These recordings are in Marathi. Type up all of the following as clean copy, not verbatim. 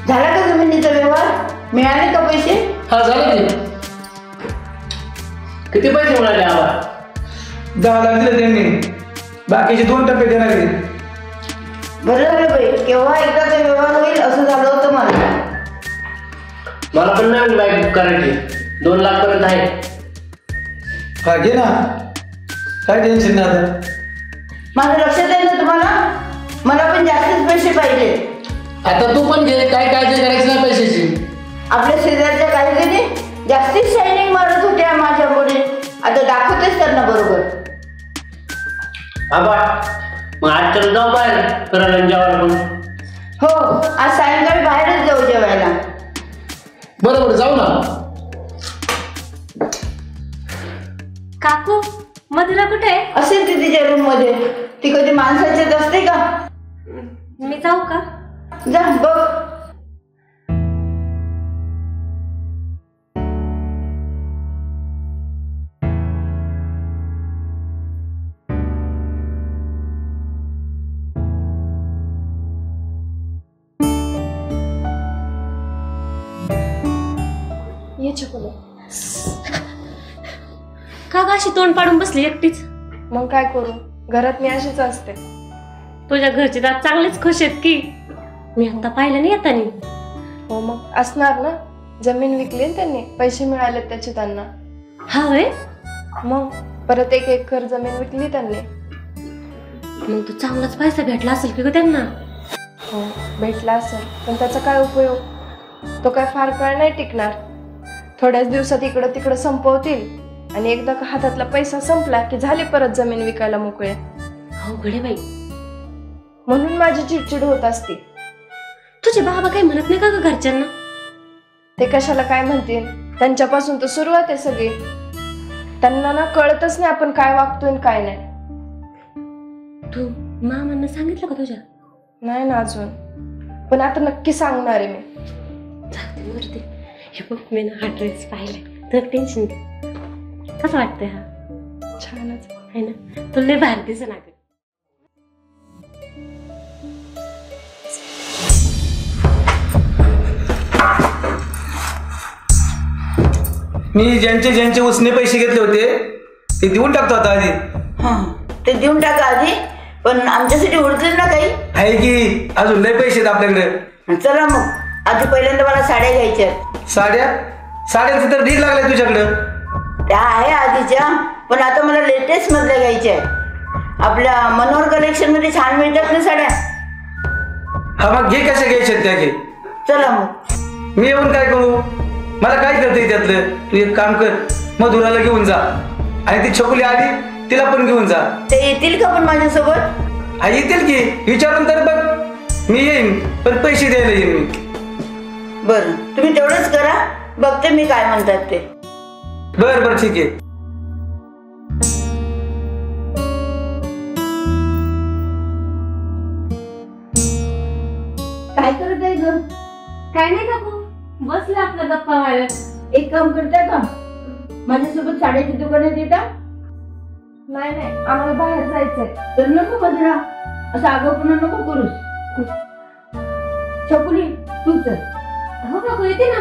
झाला का जमिनीचा व्यवहार? मिळाले का पैसे? हा झालं की. किती पैसे मिळाले आम्हाला? 10 लाख दिले त्यांनी, बाकीचे 2 टप्पे देणार आहेत. बरं झालं बाई, केव्हा एकदाचा व्यवहार होईल असं झालं होतं मला. मला पण नवीन बाईक करायची, 2 लाख पर्यंत आहे. हा घे ना, काय टेन्शन नाही आता. माझं लक्षात आहे ना तुम्हाला? मला पण जास्तच पैसे पाहिजे. आता तू पण घे, काय काळजी करायची नाही पैशाची. आपल्या शेजारच्या काहीतरी जास्तीच शायनिंग मारत होत्या माझ्या पुढे. आता दाखवतेच त्यांना बरोबर. आबा मग आज तर जाऊ बाहेर करायला जेवायला पण. हो, आज सायंकाळी बाहेरच जाऊ जेवायला. बरोबर जाऊ ना. काकू मधुरा कुठे आहे? असेल ती तिच्या रूम मध्ये. ती कधी माणसाचीच असते का? मी जाऊ का? जा बघ. ये चकोले. का अशी तोंड पाडून बसली एकटीच? मग काय करू, घरात मी अशीच असते. तुझ्या घरचे दात चांगलेच खुश आहेत की. मी आता पाहिलं नाही येतानी. हो मग असणार ना, जमीन विकली त्यांनी, पैसे मिळाले त्याचे त्यांना. हा होय? मग परत 1 एकर जमीन विकली त्यांनी. मग तू चांगलाच पैसा भेटला असेल की ग त्यांना. हो भेटला असेल, पण त्याचा काय उपयोग? तो काय फार काळ नाही टिकणार. थोड्याच दिवसात इकडं तिकडं संपवतील आणि एकदा का हातातला पैसा संपला की झाले परत जमीन विकायला मोकळे. हो घडे बाई, म्हणून माझी चिडचिड होत असती. तुझे बाबा काही म्हणत नाही का ग घरच्यांना? ते कशाला काय म्हणतील, त्यांच्यापासून तर सुरुवात आहे सगळी. त्यांना ना कळतच नाही आपण काय वागतोय आणि काय नाही. तू मामांना सांगितलं का तुझ्या? नाही ना अजून, पण आता नक्की सांगणार आहे मी. जाते वरती. हे बघ मी ना हा ड्रेस पाहिलाय, तर टेन्शन घे. कसं वाटतंय हा? छानच आहे ना, तुला लय भारी दिसेना ग. मी ज्यांचे उसने पैसे घेतले होते ते देऊन टाकतो आता आधी. हा, ते देऊन टाका आधी, पण आमच्यासाठी उरतील ना काही? आहे की, अजून लय पैसे आहेत आपल्याकडे. चला मग, आधी पहिल्यांदा मला साड्या घ्यायच्या. साड्याचं तर ढीग लागलाय तुझ्याकडं. त्या आहे आधीच्या, पण आता मला लेटेस्ट मधल्या घ्यायच्या आहे. आपल्या मनोहर कलेक्शन मध्ये छान मिळतात ना साड्या. हा मग घे, कशा घ्यायच्या त्या घे. चला मग. मी येऊन काय करू? मला काय करते त्यातलं? तू एक काम कर, मधुराला घेऊन जा आणि ती छकुली आली तिला पण घेऊन जा. ते येतील का पण माझ्यासोबत? हा येतील की, विचारून तर बघ. मी येईन, पण पैसे द्यायला येईन मी. बरं, तुम्ही तेवढंच करा, बघते मी काय म्हणतात ते. बरं ठीक आहे. काय करत आहे ग? काय नाही काकू, बसले आपल्या गप्पा मारत. एक काम करता का, माझ्यासोबत साड्याची दुकानात येता? नाही आम्हाला बाहेर जायचंय. तर नको मधुरा, असं आगाऊपणा नको करूस. छकुली तू चल. हो काकू येते ना.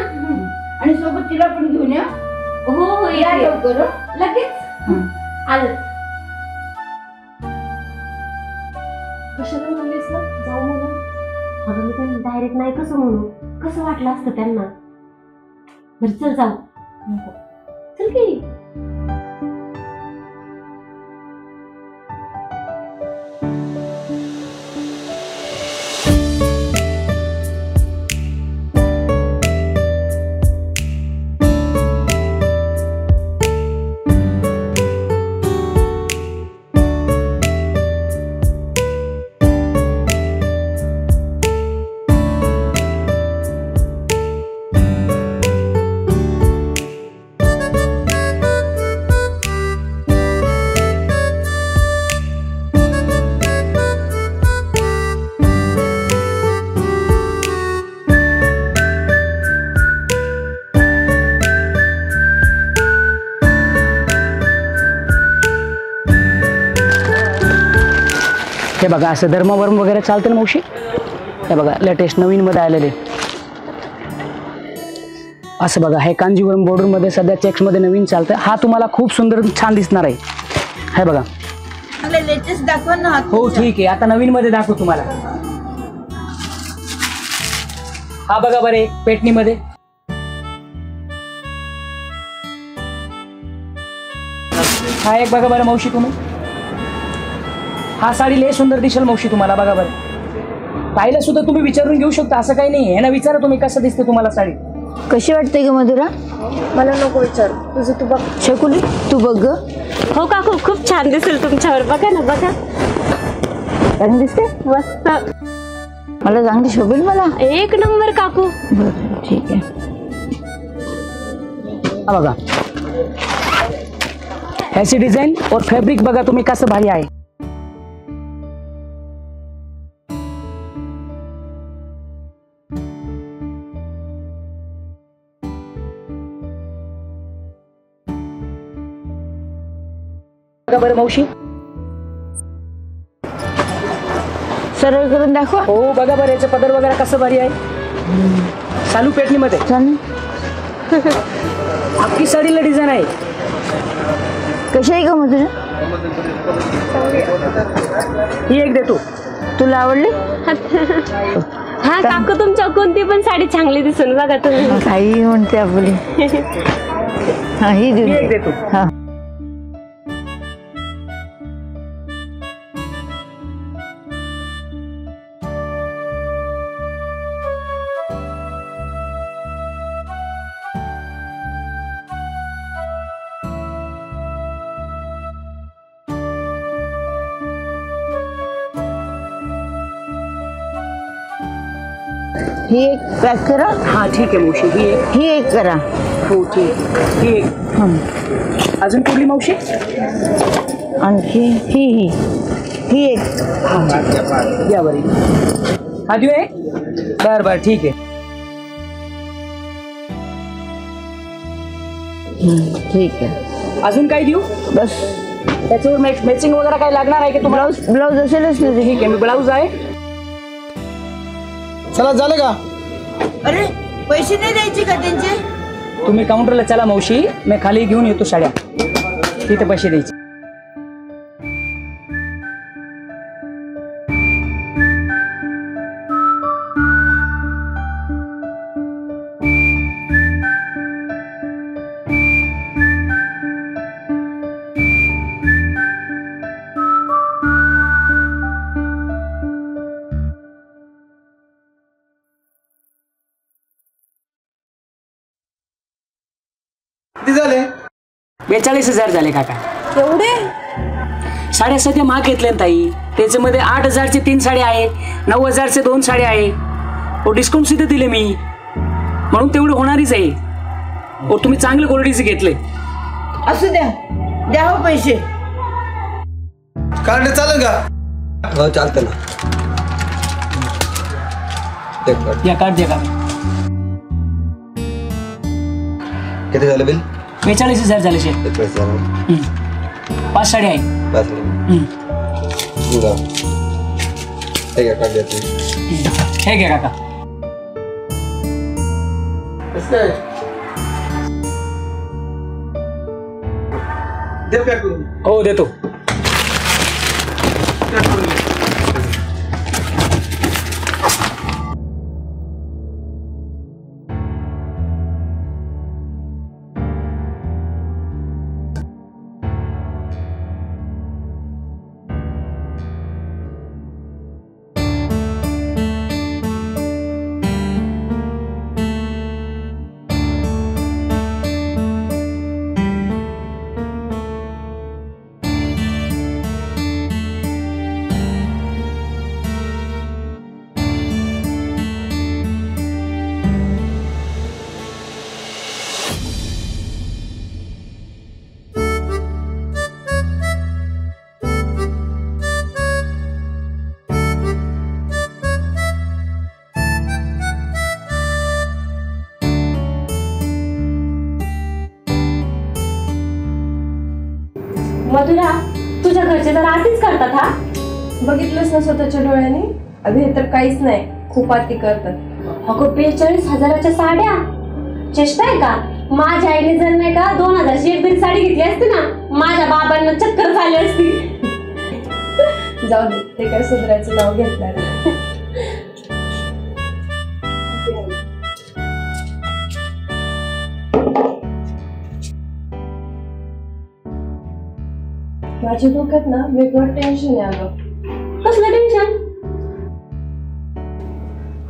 आणि सोबत तिला पण घेऊन या. हो हो या येते. लवकर. लगेच आलं. कशाला म्हणलीस ना जाऊ म्हणून? अगं मी त्यांना डायरेक्ट नाही कसं म्हणू, कसं वाटलं असतं त्यांना. बरं चल जाऊ. चल की. हे बघा असं धर्मवर्म वगैरे चालतं ना मावशी. हे बघा लेटेस्ट नवीन मध्ये आलेले असं बघा. हे कांजीवरम बॉर्डर मध्ये सध्या चेक्स मध्ये नवीन चालतं. हा तुम्हाला खूप सुंदर छान दिसणार आहे. हे बघा. मला लेटेस्ट दाखवा ना. हो ठीक आहे, आता नवीन मध्ये दाखवू तुम्हाला. हा बघा बरं एक पेटणी मध्ये. हा एक बघा बरं मावशी तुम्ही. हा साडी लय सुंदर दिसेल मावशी तुम्हाला. बघा बरं पाहिलं सुद्धा तुम्ही विचारून घेऊ शकता, असं काही नाही. ह्याला विचारा तुम्ही कसं दिसते तुम्हाला साडी. कशी वाटते ग मधुरा? मला नको विचार, तुझं तू बघ. शकुली तू बघ ग. हो काकू खूप छान दिसेल तुमच्यावर. बघा ना बघा. चांगली दिसते. मस्त. मला चांगली शोभेल मला. एक नंबर काकू. बरं ठीक आहे. हा बघा ह्याची डिझाईन और फॅब्रिक बघा तुम्ही कसं भारी आहे. बघा बरं मावशी. सरळ करून दाखवा. हो बघा बरं याचं पदर वगैरे कसं भारी आहे. चालू पेटणी मध्ये चालेल. अख्खी साडीला डिझाईन आहे. कशी आहे ग मधुरा? ही एक देतो. तुला आवडली? हा काकू तुमच्या कोणती पण साडी चांगली दिसेल. बघा तुम्ही. काही म्हणते आपली. हा ही ही देऊ. एक देतो. हा ही एक पॅक करा. हा ठीक आहे मावशी. ही एक करा. हो ठीक. ही एक. अजून कुठली मावशी? आणखी ही एक. द्या बरी. हा देऊ एक. बर बर ठीक आहे. ठीक आहे. अजून काय देऊ? बस. त्याच्यावर मॅचिंग वगैरे काय लागणार आहे की तुम्हाला? ब्लाऊज असेलच तुझे. ठीक आहे मी ब्लाऊज आहे. चला झालं का? अरे पैसे नाही द्यायचे का त्यांचे? तुम्ही काउंटरला चला मावशी, मी खाली घेऊन येतो साड्या. तिथे पैसे द्यायचे. किती झाले? 42,000 झाले काका. एवढे? साड्या सध्या महाग घेतल्या ताई. त्याच्यामध्ये 8,000चे 3 साड्या आहे, 9,000चे 2 साड्या आहे. हो डिस्काउंट सुद्धा दिले मी, म्हणून तेवढं होणारच आहे. हो तुम्ही चांगले क्वालिटीचे घेतले. असू द्या. द्या हो पैसे. कार्ड चालेल का? हो चालतं ना. या कार्ड द्या का. किती झालं बिल? 42,000 झाले शेठ. 5 साड्या आहे. हे घ्या काका. दे पॅक करून. हो देतो. मधुरा तुझ्या घरचे तर आधीच करतात. हा बघितलंच ना स्वतःच्या डोळ्याने. अगं हे तर काहीच नाही, खूप अति करतात. अगं 42,000च्या साड्या, चेष्टा आहे का? माझ्या आईने जर नाही का 2,000ची एक तरी साडी घेतली असती ना, माझ्या बाबांना चक्कर झाली असती. जाऊ दे, ते काय सुधारायचं नाव घेतलं नाही. माझ्या डोक्यात ना वेगळं टेन्शन आहे अगं. कसलं टेन्शन?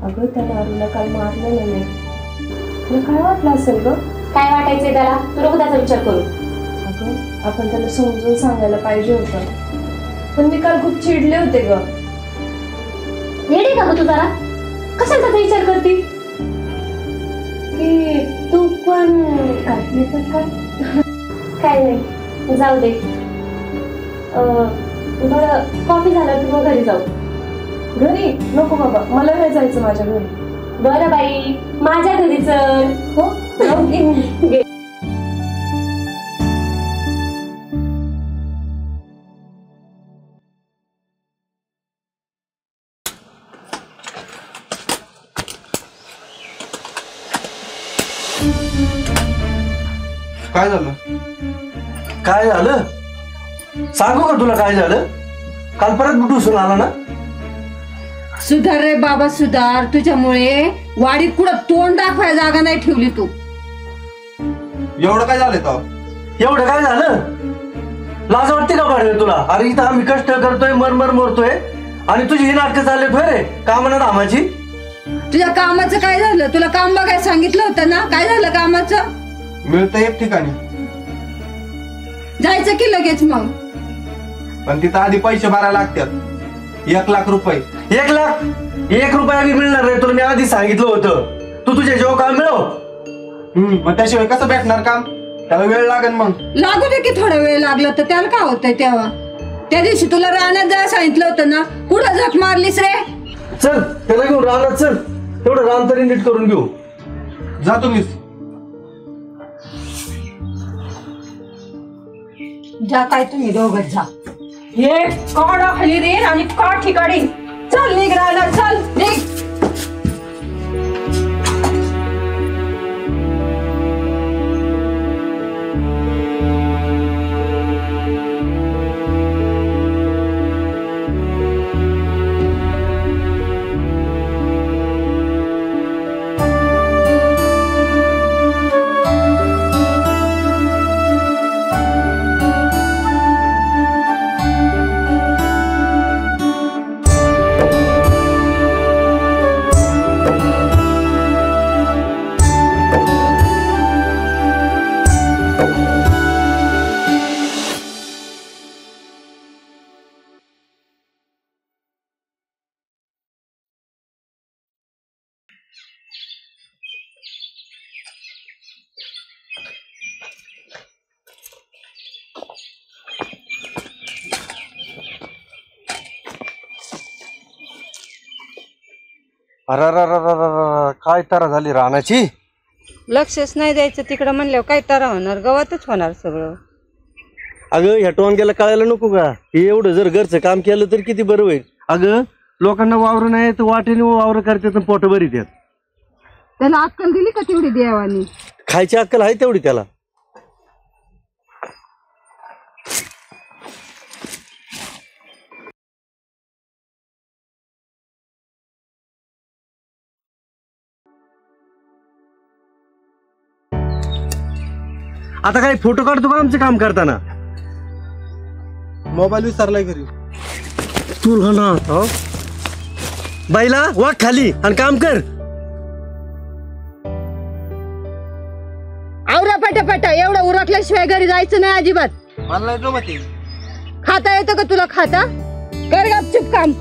अगं त्या नारूला काल मारलं नाही. तुला काय वाटलं असेल ग? काय वाटायचंय त्याला? तू नको त्याचा विचार करू. अगं आपण त्याला समजून सांगायला पाहिजे होतं, पण मी काल खूप चिडले होते ग. येडे का ग तू जरा? कशाला त्याचा विचार करते? की तू पण काय काय नाही, जाऊ दे. बरं, कॉफी झाला की मग घरी जाऊ. घरी नको बाबा, मला नाही जायचं माझ्या घरी. बरं बाई, माझ्या घरी चल. हो घे. काय झालं? काय झालं सांगू का तुला? काय झालं? काल परत बुटूसून आला ना? सुधार रे बाबा सुधार. तुझ्यामुळे वाडीत कुठं तोंड दाखवायला जागा नाही ठेवली तू. एवढं काय झालं तो? एवढं काय झालं? लाज वाटते का पाडवे तुला? अरे इथं आम्ही कष्ट करतोय, मरमर मरतोय, आणि तुझी ही नाटकं चाललेत होय रे कामाना धामाची. तुझ्या कामाचं काय झालं? तुला काम बघायला सांगितलं होतं ना. काय झालं कामाचं? मिळतं एक ठिकाणी, जायचं की लगेच मग. पण तिथं आधी पैसे भरायला लागतात. 1,00,000 रुपये. 1,00,000? 1 रुपया बी मिळणार नाही तुला. मी आधी सांगितलं होतं. तू तुझ्या जेव्हा काम मिळव. मग त्याशिवाय कसं भेटणार काम? त्याला वेळ लागेल. मग लागू दे की थोडा वेळ लागला तर त्याला काय होतंय तेव्हा. त्या दिवशी तुला रानात जायला सांगितलं होतं ना, कुठं झक मारलीस रे? चल त्याला घेऊन रानात चल. तेवढं रान तरी नीट करून घेऊ. जा तुम्हीच. जा काय तुम्ही दोघं जा. हे काढा खाली रे आणि काठी काढी. चल निघ रानात, चल निघ. अरे काय तारा झाली रानाची. लक्षच नाही द्यायचं तिकडं म्हणल्यावर काय तारा होणार? गवतच होणार सगळं. अगं ह्या टोनग्याला कळायला नको का? हे एवढं जर घरचं काम केलं तर किती बरं होईल. अगं लोकांना वावर नाही तर वाटेने वावर करतात, पोट भरीत येत. त्याला अक्कल दिली का तेवढी देवानी? खायची अक्कल आहे तेवढी त्याला. आता काय फोटो काढतो का आमचं काम करताना? मोबाईल विसरलाय घरी. तुला ना बाईला वाघ खाली आणि काम कर. आवरा पटापटा. एवढं उरकल्याशिवाय घरी जायचं नाही अजिबात. मला नाही जमत. खाता येतं का तुला? खाता कर गपचूप काम.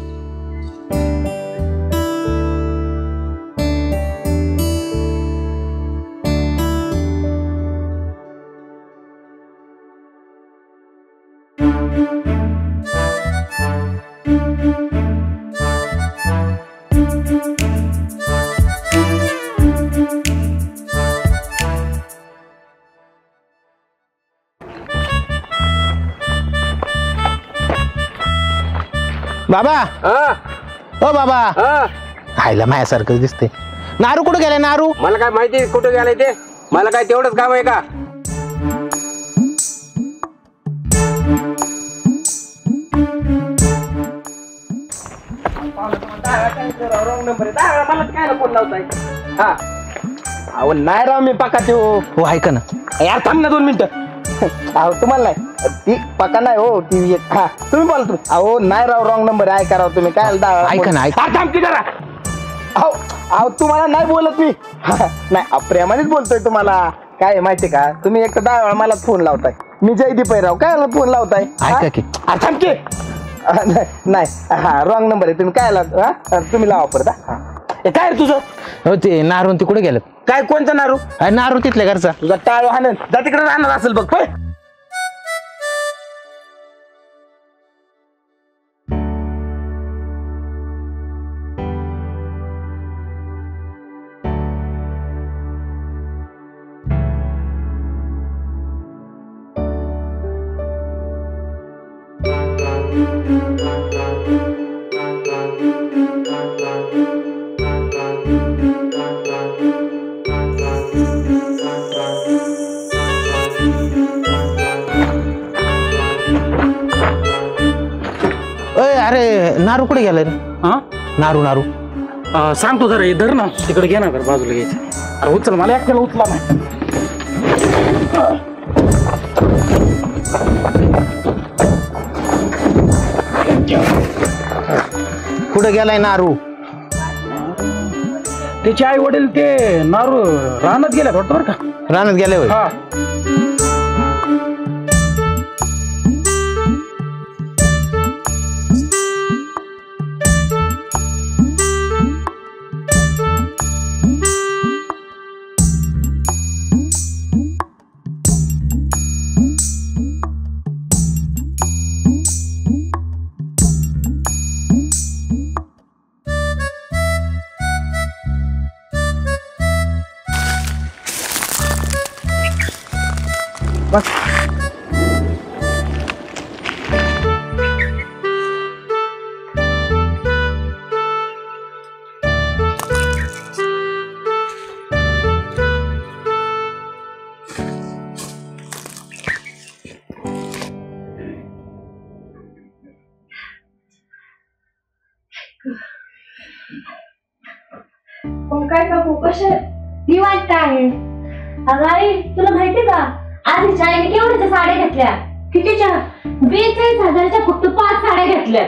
बाबा ओ बाबा खायला मायासारखं दिसते. नारू कुठे गेलाय नारू? मला काय माहिती कुठे गेलाय ते, मला काय तेवढंच काम आहे का? अहो नाही राव मी पक्का ते हो ऐका ना यार थांब ना 2 मिनिटं. अहो तुम्हाला नाही ती पक्का नाही हो ती हा तुम्ही बोला तुम्ही. अहो नाही राव रॉंग नंबर आहे. ऐका राव तुम्ही काय ऐका ना ऐका. थांब की जरा. अहो तुम्हाला नाही बोलत मी नाही प्रेमानेच बोलतोय तुम्हाला. काय आहे माहितीये का, तुम्ही एक तर 10 वेळा मला फोन लावताय. मी जयदीप आहे राव, काय फोन लावताय? ऐका की थांब की. नाही हा रॉंग नंबर आहे. तुम्ही काय लावता तुम्ही लावा परत. हा काय रे तुझं? हो ते नारू ते कुठे गेलं? काय कोणतं नारू? नारू तिथल्या घरचा. तुझा टाळ हाणन जा तिकडे राहणार असेल बघ. अरे नारू कुठे गेलाय रे? नारू नारू सांगतो जरा धर ना तिकडे घे ना कर बाजूला घ्यायचं. अरे उचल मला एकट्याला उचला नाही. कुठे गेलाय नारू? त्याचे आई वडील ते नारू रानात गेल्या वाटतं बरं का. रानात गेले होय? हा काय काकू कशा निवांत आहे. अगं आई तुला माहितीये का आधीच्या आईने केवढ्याच्या साड्या घेतल्या? कितीच्या? 42,000च्या फक्त 5 साड्या घेतल्या.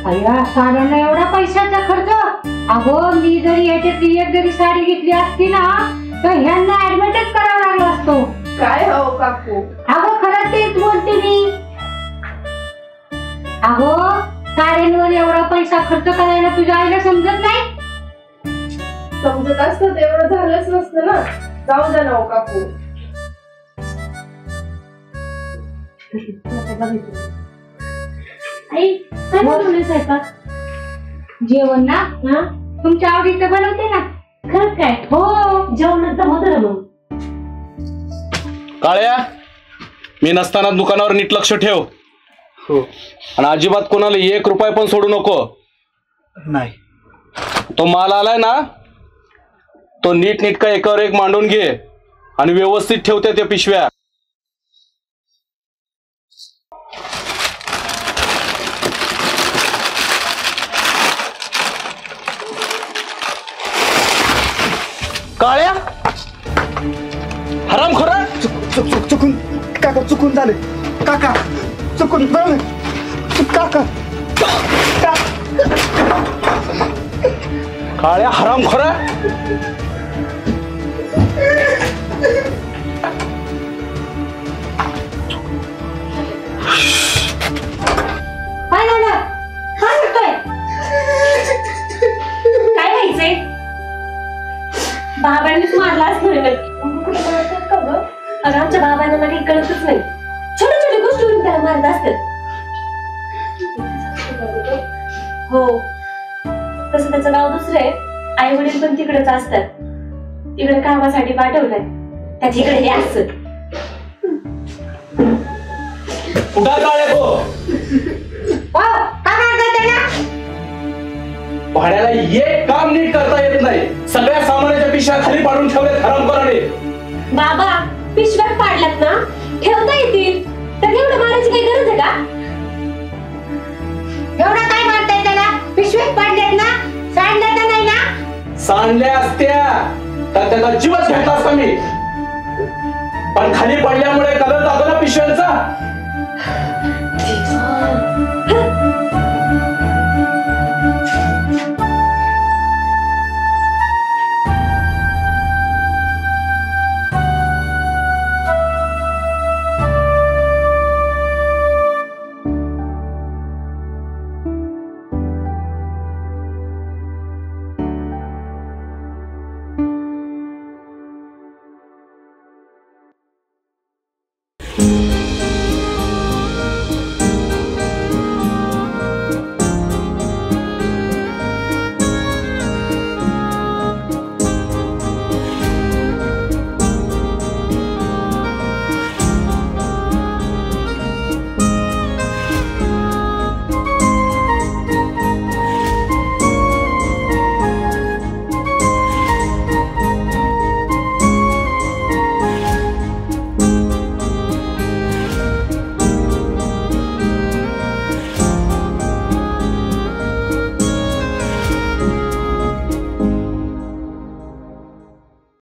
अय्या साड्यांना एवढा पैशाचा खर्च. अगो मी जरी याच्यातली एक जरी साडी घेतली असती ना तर ह्यांना ऍडमिटच करावा लागला असतो. काय हो काकू? अगो खरं तेच बोलते मी. अगो साड्यांवर एवढा पैसा खर्च करायला तुझ्या आईला समजत नाही? समजत असतं तेवढं झालंच नसतं ना. जाऊ द्या ना काकू. आई काय बनवलं स्वयंपाक? जेवण ना तुमच्या आवडीचं बनवते ना. खरंच काय? हो जेवणात जमत ना मग. काळ्या मी नसताना दुकानावर नीट लक्ष ठेव. हो. आणि अजिबात कोणाला 1 रुपया पण सोडू नको. नाही. तो माल आलाय ना तो नीट नीटका एकावर एक मांडून घे आणि व्यवस्थित ठेवते त्या पिशव्या. काळ्या हरामखोरा. चुकून काका चुकून झाले काका चुकून झाले काका. काळ्या हरामखोरा. काय झालं? काय करतोय? काय व्हायचंय? बाबांनीच मारला असणार. अगं आमच्या बाबांना ना काही कळतच नाही. छोट्या छोट्या गोष्टीवरून त्याला मारत असतात. हो तसं त्याचं नाव दुसरं आहे. आई वडील पण तिकडेच असतात. तिकडे कामासाठी पाठवलंय. त्या तिकडे हे असत. कुठं काळ्या तो? काय करतोय त्याला? भाड्याला एक काम नीट करता येत नाही. सगळ्या सामानाच्या पिशव्या खाली पाडून ठेवल्यात हरामखोराने. बाबा पिशव्यात पाडल्यात ना, ठेवता येतील तर एवढं मारायची काही गरज आहे का? एवढं काय मारताय त्याला? पिशवीत पडलेत ना, सांडल्या तर नाही ना? सांडल्या असत्या तर त्याचा जीवच घेतला असता मी, पण खाली पडल्यामुळे कलर जातो ना पिशव्यांचा.